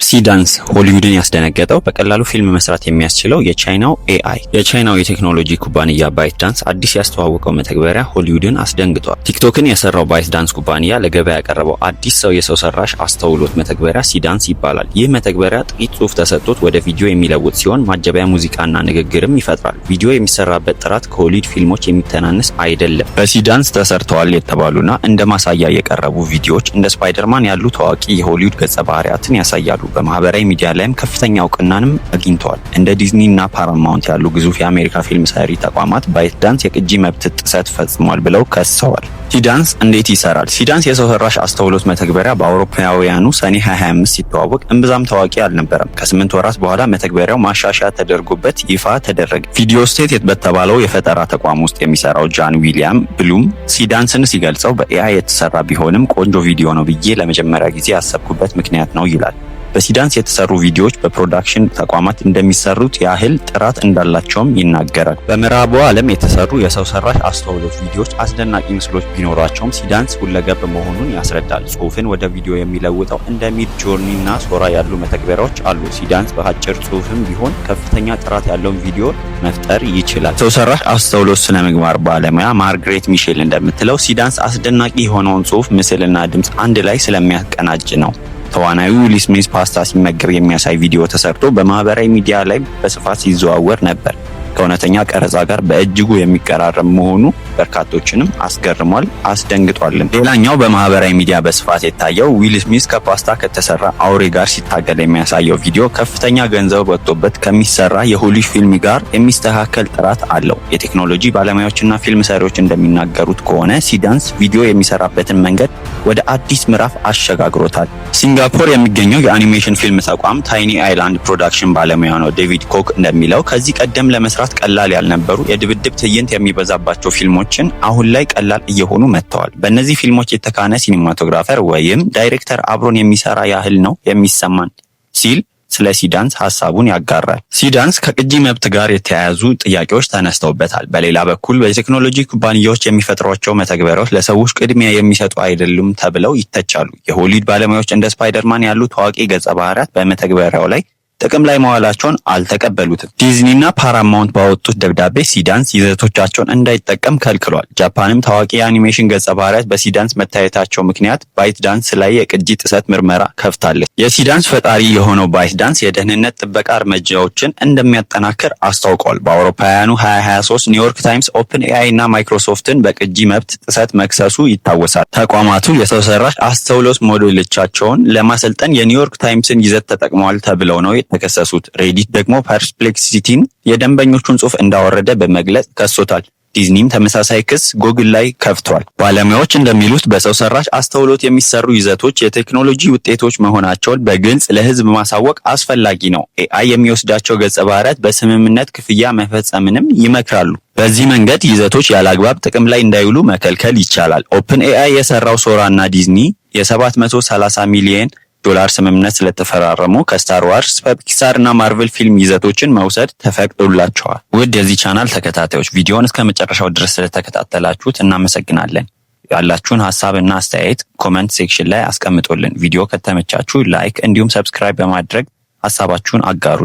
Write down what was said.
ሲዳንስ ሆሊውድን ያስደነገጠው በቀላሉ ፊልም መስራት የሚያስችለው የቻይናው ኤአይ የቻይናው የቴክኖሎጂ ኩባንያ ባይትዳንስ አዲስ ያስተዋወቀው መተግበሪያ ሆሊውድን አስደንግጧል። ቲክቶክን የሰራው ባይትዳንስ ኩባንያ ለገበያ ያቀረበው አዲስ የሰው ሰራሽ አስተውሎት መተግበሪያ ሲዳንስ ይባላል። ይህ መተግበሪያ ጥቂት ጽሑፍ ተሰጥቶት ወደ ቪዲዮ የሚለውጥ ሲሆን ማጀቢያ ሙዚቃና ንግግርም ይፈጥራል። ቪዲዮ የሚሰራበት ጥራት ከሆሊውድ ፊልሞች የሚተናነስ አይደለም። በሲዳንስ ተሰርተዋል የተባሉና እንደ ማሳያ የቀረቡ ቪዲዮዎች እንደ ስፓይደርማን ያሉ ታዋቂ የሆሊውድ ገጸ ባህሪያትን ያሳያሉ። በማህበራዊ ሚዲያ ላይም ከፍተኛ እውቅናንም አግኝተዋል። እንደ ዲዝኒ እና ፓራማውንት ያሉ ግዙፍ የአሜሪካ ፊልም ሰሪ ተቋማት ባይትዳንስ የቅጂ መብት ጥሰት ፈጽሟል ብለው ከሰዋል። ሲዳንስ እንዴት ይሰራል? ሲዳንስ የሰው ሰራሽ አስተውሎት መተግበሪያ በአውሮፓውያኑ ሰኔ 2025 ሲተዋወቅ እምብዛም ታዋቂ አልነበረም። ከ8 ወራት በኋላ መተግበሪያው ማሻሻያ ተደርጎበት ይፋ ተደረገ። ቪዲዮ ስቴት በተባለው የፈጠራ ተቋም ውስጥ የሚሰራው ጃን ዊሊያም ብሉም ሲዳንስን ሲገልጸው በኤአይ የተሰራ ቢሆንም ቆንጆ ቪዲዮ ነው ብዬ ለመጀመሪያ ጊዜ ያሰብኩበት ምክንያት ነው ይላል። በሲዳንስ የተሰሩ ቪዲዮዎች በፕሮዳክሽን ተቋማት እንደሚሰሩት ያህል ጥራት እንዳላቸውም ይናገራል። በምዕራቡ ዓለም የተሰሩ የሰው ሰራሽ አስተውሎት ቪዲዮዎች አስደናቂ ምስሎች ቢኖራቸውም ሲዳንስ ሁለገብ መሆኑን ያስረዳል። ጽሑፍን ወደ ቪዲዮ የሚለውጠው እንደ ሚድ ጆርኒ እና ሶራ ያሉ መተግበሪያዎች አሉ። ሲዳንስ በአጭር ጽሑፍም ቢሆን ከፍተኛ ጥራት ያለውን ቪዲዮ መፍጠር ይችላል። ሰው ሰራሽ አስተውሎት ስነ ምግባር ባለሙያ ማርግሬት ሚሼል እንደምትለው ሲዳንስ አስደናቂ የሆነውን ጽሑፍ፣ ምስልና ድምፅ አንድ ላይ ስለሚያቀናጅ ነው። ተዋናዩ ዊል ስሚዝ ፓስታ ሲመገብ የሚያሳይ ቪዲዮ ተሰርቶ በማህበራዊ ሚዲያ ላይ በስፋት ሲዘዋወር ነበር። ከእውነተኛ ቀረጻ ጋር በእጅጉ የሚቀራረብ መሆኑ በርካቶችንም አስገርሟል፣ አስደንግጧልም። ሌላኛው በማህበራዊ ሚዲያ በስፋት የታየው ዊል ስሚዝ ከፓስታ ከተሰራ አውሬ ጋር ሲታገል የሚያሳየው ቪዲዮ ከፍተኛ ገንዘብ ወጥቶበት ከሚሰራ የሆሊውድ ፊልም ጋር የሚስተካከል ጥራት አለው። የቴክኖሎጂ ባለሙያዎችና ፊልም ሰሪዎች እንደሚናገሩት ከሆነ ሲዳንስ ቪዲዮ የሚሰራበትን መንገድ ወደ አዲስ ምዕራፍ አሸጋግሮታል። ሲንጋፖር የሚገኘው የአኒሜሽን ፊልም ተቋም ታይኒ አይላንድ ፕሮዳክሽን ባለሙያ ነው ዴቪድ ኮክ እንደሚለው ከዚህ ቀደም ለመስራት ቀላል ያልነበሩ የድብድብ ትዕይንት የሚበዛባቸው ፊልሞችን አሁን ላይ ቀላል እየሆኑ መጥተዋል። በእነዚህ ፊልሞች የተካነ ሲኒማቶግራፈር ወይም ዳይሬክተር አብሮን የሚሰራ ያህል ነው የሚሰማን ሲል ስለ ሲዳንስ ሐሳቡን ያጋራል። ሲዳንስ ከቅጂ መብት ጋር የተያያዙ ጥያቄዎች ተነስተውበታል። በሌላ በኩል በቴክኖሎጂ ኩባንያዎች የሚፈጥሯቸው መተግበሪያዎች ለሰዎች ቅድሚያ የሚሰጡ አይደሉም ተብለው ይተቻሉ። የሆሊውድ ባለሙያዎች እንደ ስፓይደርማን ያሉ ታዋቂ ገጸ ባህሪያት በመተግበሪያው ላይ ጥቅም ላይ መዋላቸውን አልተቀበሉትም። ዲዝኒ እና ፓራማውንት ባወጡት ደብዳቤ ሲዳንስ ይዘቶቻቸውን እንዳይጠቀም ከልክሏል። ጃፓንም ታዋቂ የአኒሜሽን ገጸ ባህሪያት በሲዳንስ መታየታቸው ምክንያት ባይትዳንስ ላይ የቅጂ ጥሰት ምርመራ ከፍታለች። የሲዳንስ ፈጣሪ የሆነው ባይትዳንስ የደህንነት ጥበቃ እርምጃዎችን እንደሚያጠናክር አስታውቋል። በአውሮፓውያኑ 2023 ኒውዮርክ ታይምስ ኦፕን ኤአይ እና ማይክሮሶፍትን በቅጂ መብት ጥሰት መክሰሱ ይታወሳል። ተቋማቱ የሰው ሰራሽ አስተውሎት ሞዴሎቻቸውን ለማሰልጠን የኒውዮርክ ታይምስን ይዘት ተጠቅመዋል ተብለው ነው የተከሰሱት። ሬዲት ደግሞ ፐርስፕሌክሲቲን የደንበኞቹን ጽሑፍ እንዳወረደ በመግለጽ ከሶታል። ዲዝኒም ተመሳሳይ ክስ ጎግል ላይ ከፍቷል። ባለሙያዎች እንደሚሉት በሰው ሰራሽ አስተውሎት የሚሰሩ ይዘቶች የቴክኖሎጂ ውጤቶች መሆናቸውን በግልጽ ለሕዝብ ማሳወቅ አስፈላጊ ነው። ኤአይ የሚወስዳቸው ገጸ ባህሪያት በስምምነት ክፍያ መፈጸምንም ይመክራሉ። በዚህ መንገድ ይዘቶች ያለአግባብ ጥቅም ላይ እንዳይውሉ መከልከል ይቻላል። ኦፕን ኤአይ የሰራው ሶራ እና ዲዝኒ የ730 ሚሊዮን ዶላር ስምምነት ስለተፈራረሙ ከስታር ዋርስ፣ ፒክሳር እና ማርቨል ፊልም ይዘቶችን መውሰድ ተፈቅዶላቸዋል። ውድ የዚህ ቻናል ተከታታዮች ቪዲዮውን እስከ መጨረሻው ድረስ ስለተከታተላችሁት እናመሰግናለን። ያላችሁን ሐሳብና አስተያየት ኮሜንት ሴክሽን ላይ አስቀምጡልን። ቪዲዮ ከተመቻችሁ ላይክ እንዲሁም ሰብስክራይብ በማድረግ ሐሳባችሁን አጋሩን።